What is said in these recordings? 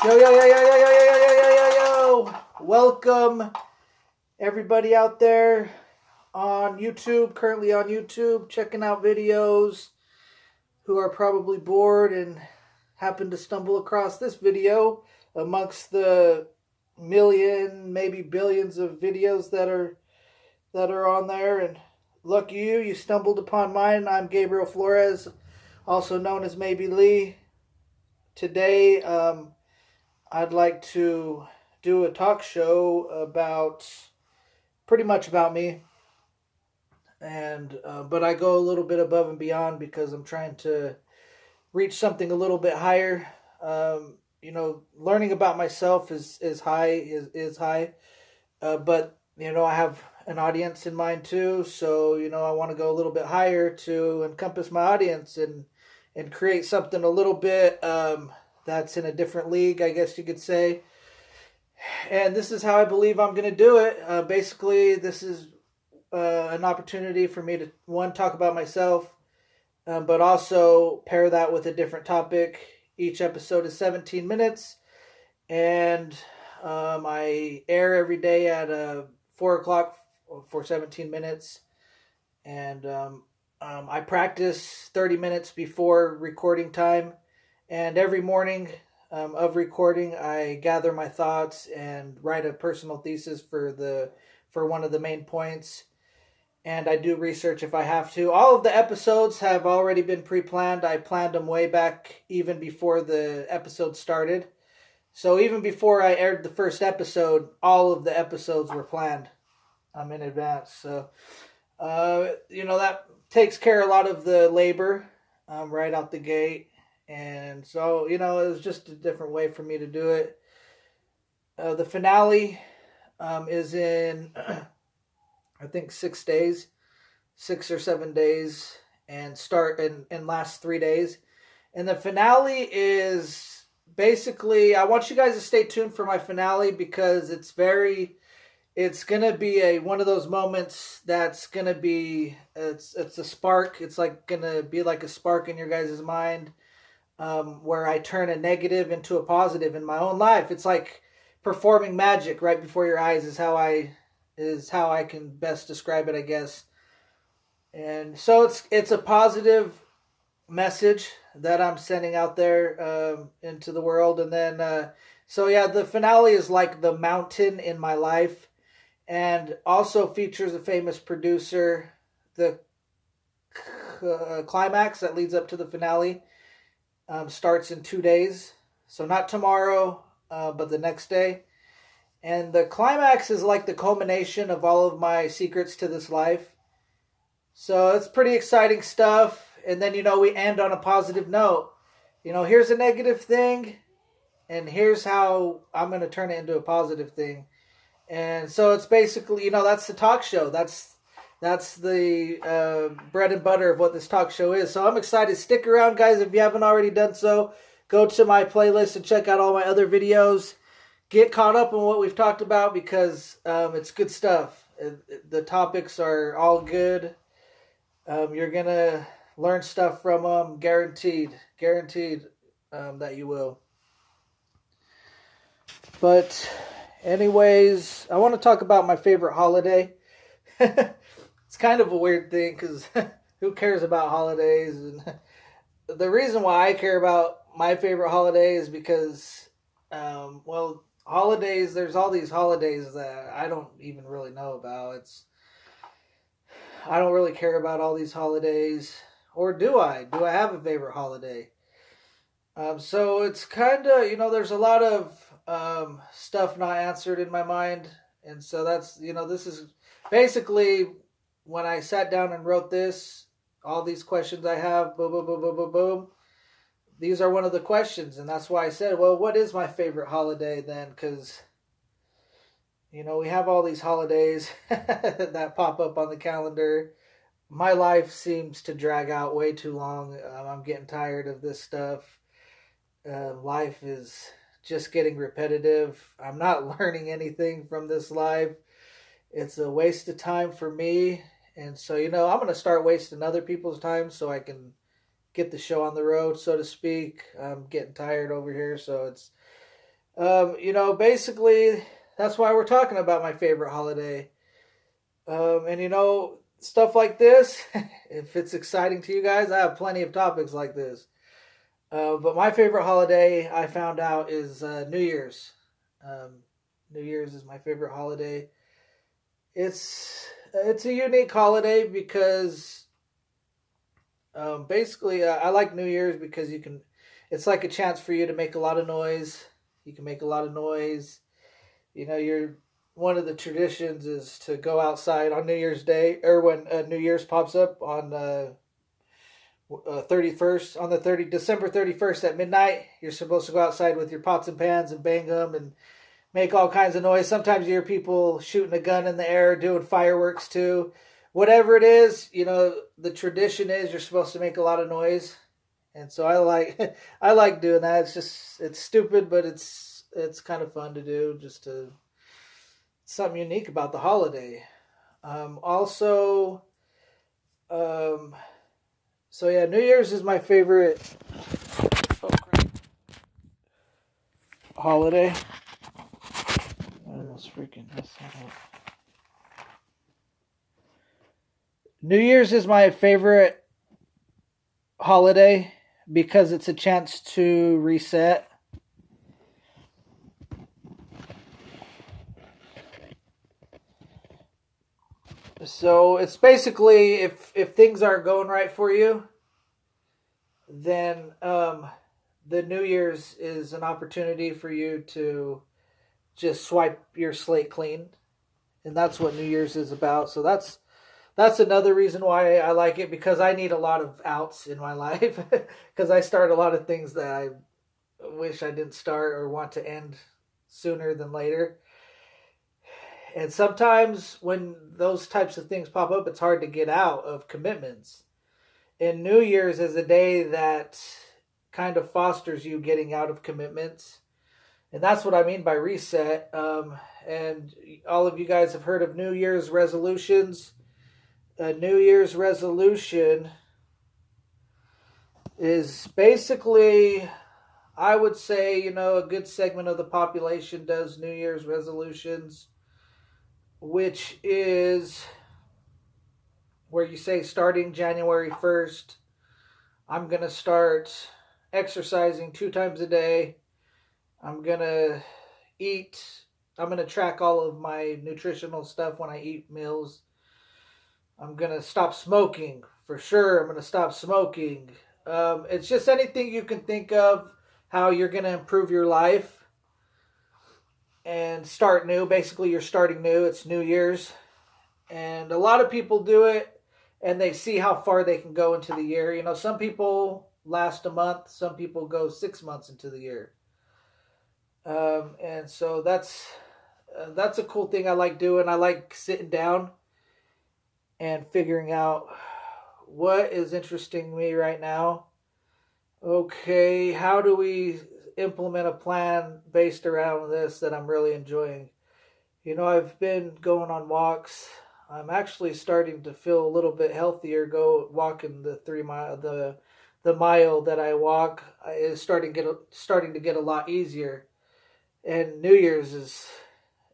Yo, yo, yo, yo, yo, yo, yo, yo, yo, yo, yo. Welcome, everybody out there on YouTube, currently on YouTube, checking out videos, who are probably bored and happen to stumble across this video amongst the million, maybe billions of videos that are on there. And lucky you, you stumbled upon mine. I'm Gabriel Flores, also known as Maybe Lee. Today, I'd like to do a talk show about pretty much about me, and but I go a little bit above and beyond because I'm trying to reach something a little bit higher. Learning about myself is high, but I have an audience in mind too. So I want to go a little bit higher to encompass my audience and create something a little bit that's in a different league, I guess you could say. And this is how I believe I'm going to do it. Basically, this is an opportunity for me to, one, talk about myself, but also pair that with a different topic. Each episode is 17 minutes, and I air every day at 4 o'clock for 17 minutes. And I practice 30 minutes before recording time. And every morning of recording, I gather my thoughts and write a personal thesis for one of the main points. And I do research if I have to. All of the episodes have already been pre-planned. I planned them way back even before the episode started. So even before I aired the first episode, all of the episodes were planned in advance. So, that takes care of a lot of the labor right out the gate. And so, it was just a different way for me to do it. The finale is in, I think, 6 days, 6 or 7 days, and last 3 days. And the finale is basically, I want you guys to stay tuned for my finale because it's going to be one of those moments that's going to be, it's a spark. It's like going to be like a spark in your guys' mind. Where I turn a negative into a positive in my own life. It's like performing magic right before your eyes is how I can best describe it, I guess. And so it's a positive message that I'm sending out there into the world. And then the finale is like the mountain in my life, and also features a famous producer. The climax that leads up to the finale starts in 2 days. So not tomorrow, but the next day. And the climax is like the culmination of all of my secrets to this life. So it's pretty exciting stuff. And then, we end on a positive note. Here's a negative thing, and here's how I'm going to turn it into a positive thing. And so it's basically, that's the talk show. That's the bread and butter of what this talk show is. So I'm excited. Stick around, guys. If you haven't already done so, go to my playlist and check out all my other videos. Get caught up on what we've talked about because it's good stuff. The topics are all good. You're going to learn stuff from them. Guaranteed. Guaranteed that you will. But anyways, I want to talk about my favorite holiday. It's kind of a weird thing because who cares about holidays? And the reason why I care about my favorite holiday is because, holidays, there's all these holidays that I don't even really know about. I don't really care about all these holidays. Or do I? Do I have a favorite holiday? So it's kind of, there's a lot of stuff not answered in my mind. And so that's, this is basically when I sat down and wrote this, all these questions I have, boom, boom, boom, boom, boom, boom. These are one of the questions. And that's why I said, well, what is my favorite holiday then? Because, we have all these holidays that pop up on the calendar. My life seems to drag out way too long. I'm getting tired of this stuff. Life is just getting repetitive. I'm not learning anything from this life. It's a waste of time for me. And so, I'm going to start wasting other people's time so I can get the show on the road, so to speak. I'm getting tired over here, so Basically, that's why we're talking about my favorite holiday. And stuff like this, if it's exciting to you guys, I have plenty of topics like this. But my favorite holiday I found out is New Year's. Um, New Year's is my favorite holiday. It's a unique holiday because basically I like New Year's because you can. It's like a chance for you to make a lot of noise. You can make a lot of noise. You're one of the traditions is to go outside on New Year's Day or when New Year's pops up on 31st on the 30 December 31st at midnight. You're supposed to go outside with your pots and pans and bang them and make all kinds of noise. Sometimes you hear people shooting a gun in the air, doing fireworks too. Whatever it is, the tradition is you're supposed to make a lot of noise, and so I like I like doing that. It's stupid, but it's kind of fun to do. Something unique about the holiday. Also, so yeah, New Year's is my favorite holiday. I almost freaking messed that up. New Year's is my favorite holiday because it's a chance to reset. So it's basically if things aren't going right for you, then the New Year's is an opportunity for you to just swipe your slate clean, and that's what New Year's is about. So that's another reason why I like it, because I need a lot of outs in my life because I start a lot of things that I wish I didn't start or want to end sooner than later. And sometimes when those types of things pop up, it's hard to get out of commitments. And New Year's is a day that kind of fosters you getting out of commitments. And that's what I mean by reset. And all of you guys have heard of New Year's resolutions. A New Year's resolution is basically, I would say, a good segment of the population does New Year's resolutions, which is where you say starting January 1st, I'm going to start exercising 2 times a day. I'm going to eat. I'm going to track all of my nutritional stuff when I eat meals. I'm going to stop smoking. For sure, I'm going to stop smoking. It's just anything you can think of how you're going to improve your life and start new. Basically, you're starting new. It's New Year's. And a lot of people do it and they see how far they can go into the year. Some people last a month. Some people go 6 months into the year. And so that's a cool thing I like doing. I like sitting down and figuring out what is interesting me right now. Okay, how do we implement a plan based around this that I'm really enjoying? I've been going on walks. I'm actually starting to feel a little bit healthier. Go walking the 3 mile, the mile that I walk is starting to get a lot easier. And New Year's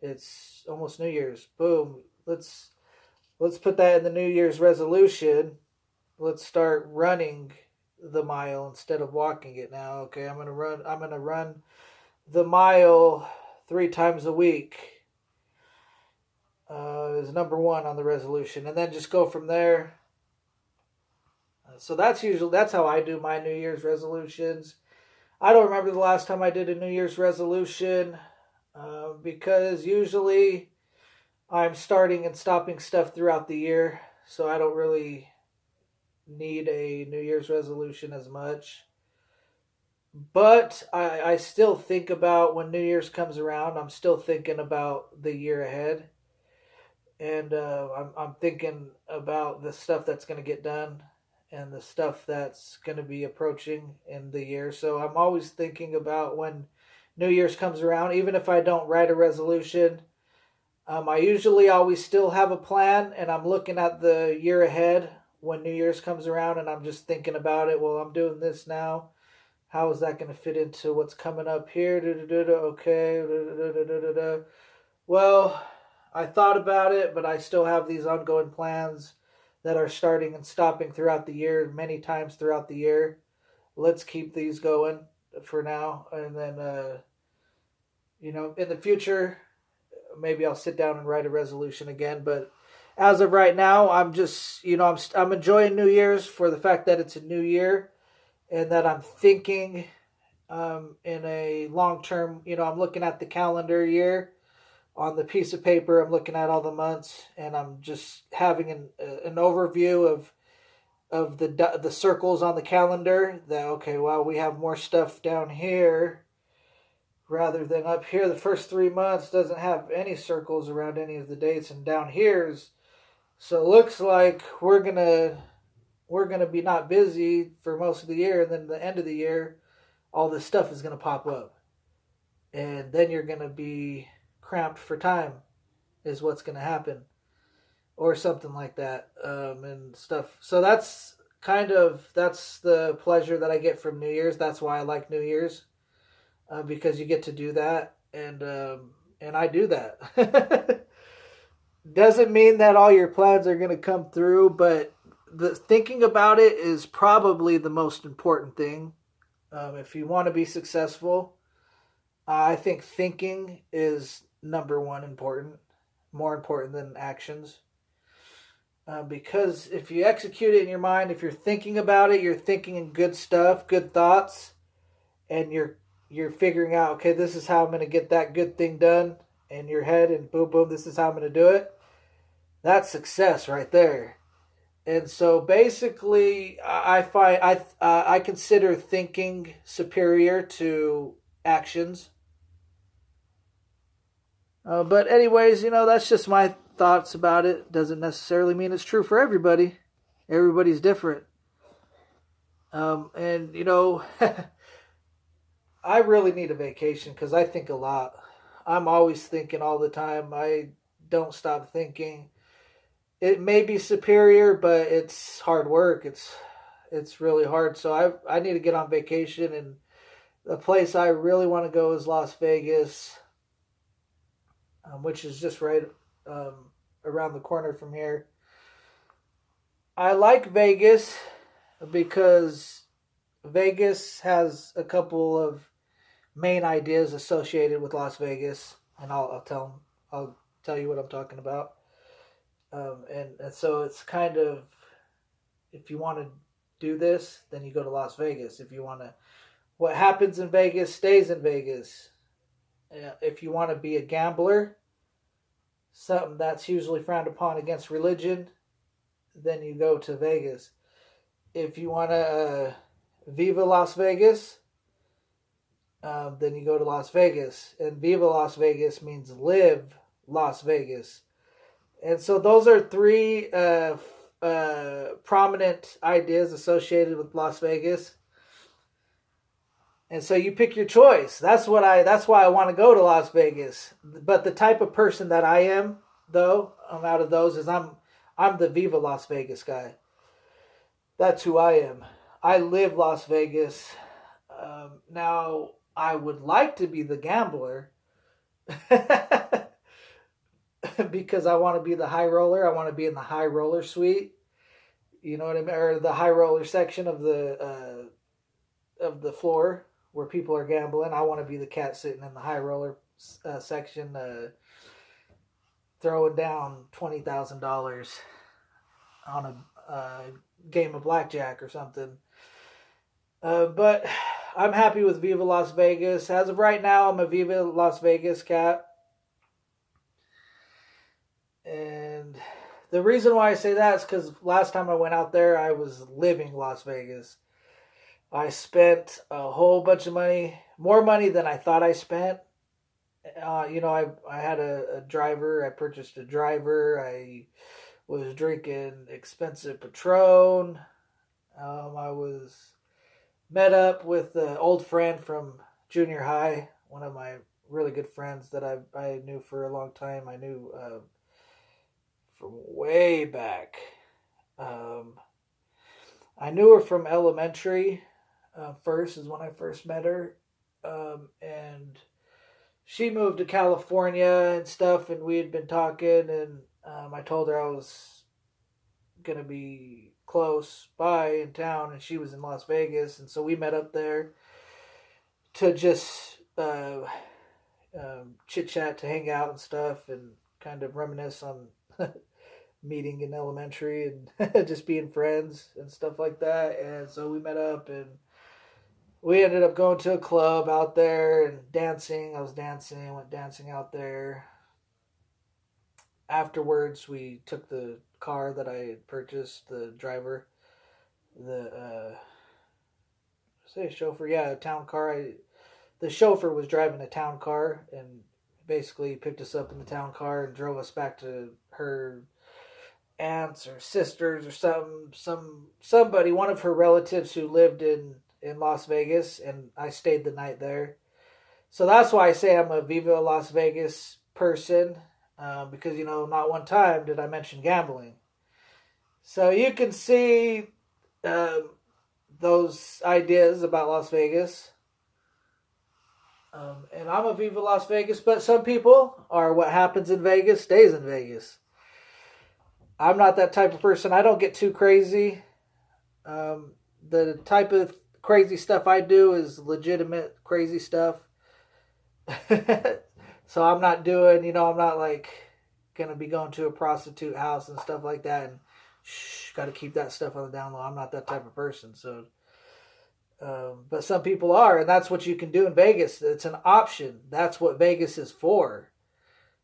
it's almost New Year's. Boom. Let's put that in the New Year's resolution. Let's start running the mile instead of walking it now. Okay, I'm gonna run the mile 3 times a week. Is number one on the resolution, and then just go from there. So that's how I do my New Year's resolutions. I don't remember the last time I did a New Year's resolution because usually I'm starting and stopping stuff throughout the year, so I don't really need a New Year's resolution as much. But I still think about when New Year's comes around, I'm still thinking about the year ahead. And I'm thinking about the stuff that's going to get done and the stuff that's going to be approaching in the year. So I'm always thinking about when New Year's comes around, even if I don't write a resolution. I usually always still have a plan, and I'm looking at the year ahead when New Year's comes around, and I'm just thinking about it. Well, I'm doing this now. How is that going to fit into what's coming up here? Okay. Well, I thought about it, but I still have these ongoing plans that are starting and stopping throughout the year, many times throughout the year. Let's keep these going for now, and then in the future, maybe I'll sit down and write a resolution again. But as of right now, I'm just I'm enjoying New Year's for the fact that it's a new year, and that I'm thinking in a long term. I'm looking at the calendar year on the piece of paper. I'm looking at all the months, and I'm just having an overview of the circles on the calendar. That okay, well, we have more stuff down here rather than up here. The first 3 months doesn't have any circles around any of the dates, and down here's so it looks like we're gonna be not busy for most of the year, and then the end of the year, all this stuff is gonna pop up, and then you're gonna be cramped for time, is what's gonna happen, or something like that, and stuff. So that's the pleasure that I get from New Year's. That's why I like New Year's, because you get to do that, and I do that. Doesn't mean that all your plans are gonna come through, but the thinking about it is probably the most important thing. If you want to be successful, I think thinking is number one important, more important than actions. Because if you execute it in your mind, if you're thinking about it, you're thinking in good stuff, good thoughts, and you're figuring out, okay, this is how I'm going to get that good thing done in your head, and boom, boom, this is how I'm going to do it. That's success right there. And so basically, I consider thinking superior to actions. But anyways, that's just my thoughts about it. Doesn't necessarily mean it's true for everybody. Everybody's different. And I really need a vacation because I think a lot. I'm always thinking all the time. I don't stop thinking. It may be superior, but it's hard work. It's really hard. So I need to get on vacation, and the place I really want to go is Las Vegas, which is just right around the corner from here. I like Vegas because Vegas has a couple of main ideas associated with Las Vegas, and I'll tell you what I'm talking about. And so it's kind of, if you want to do this, then you go to Las Vegas. If you want to, what happens in Vegas stays in Vegas. If you want to be a gambler, something that's usually frowned upon against religion, then you go to Vegas. If you want to viva Las Vegas, then you go to Las Vegas. And viva Las Vegas means live Las Vegas. And so those are three prominent ideas associated with Las Vegas. And so you pick your choice. That's why I want to go to Las Vegas. But the type of person that I am, though, out of those, is I'm the Viva Las Vegas guy. That's who I am. I live Las Vegas. Now, I would like to be the gambler. Because I want to be the high roller. I want to be in the high roller suite. You know what I mean? Or the high roller section of the floor where people are gambling. I want to be the cat sitting in the high roller section, throwing down $20,000 on a game of blackjack or something. But I'm happy with Viva Las Vegas. As of right now, I'm a Viva Las Vegas cat. And the reason why I say that is because last time I went out there, I was living Las Vegas. I spent a whole bunch of money, more money than I thought I spent. I had a driver. I purchased a driver. I was drinking expensive Patron. I was met up with an old friend from junior high, one of my really good friends that I knew for a long time. I knew from way back. I knew her from elementary. first is when I first met her. And she moved to California and stuff, and we had been talking, and I told her I was going to be close by in town, and she was in Las Vegas, and so we met up there to just chit chat, to hang out and stuff, and kind of reminisce on meeting in elementary and just being friends and stuff like that. And so we met up, and we ended up going to a club out there and dancing. I was dancing, went dancing out there. Afterwards, we took the car that I had purchased, the driver, the say chauffeur, yeah, a town car. The chauffeur was driving a town car and basically picked us up in the town car and drove us back to her aunts or sisters or somebody, one of her relatives who lived in Las Vegas, and I stayed the night there. So that's why I say I'm a Viva Las Vegas person, because, not one time did I mention gambling. So you can see those ideas about Las Vegas. And I'm a Viva Las Vegas, but some people are what happens in Vegas stays in Vegas. I'm not that type of person. I don't get too crazy. The type of crazy stuff I do is legitimate crazy stuff. So I'm not doing, I'm not like going to be going to a prostitute house and stuff like that. And got to keep that stuff on the down low. I'm not that type of person. So, but some people are, and that's what you can do in Vegas. It's an option. That's what Vegas is for.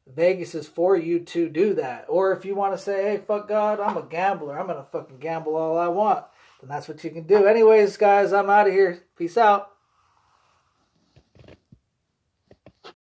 Vegas is for you to do that. Or if you want to say, hey, fuck God, I'm a gambler. I'm going to fucking gamble all I want. Then that's what you can do. Anyways, guys, I'm out of here. Peace out.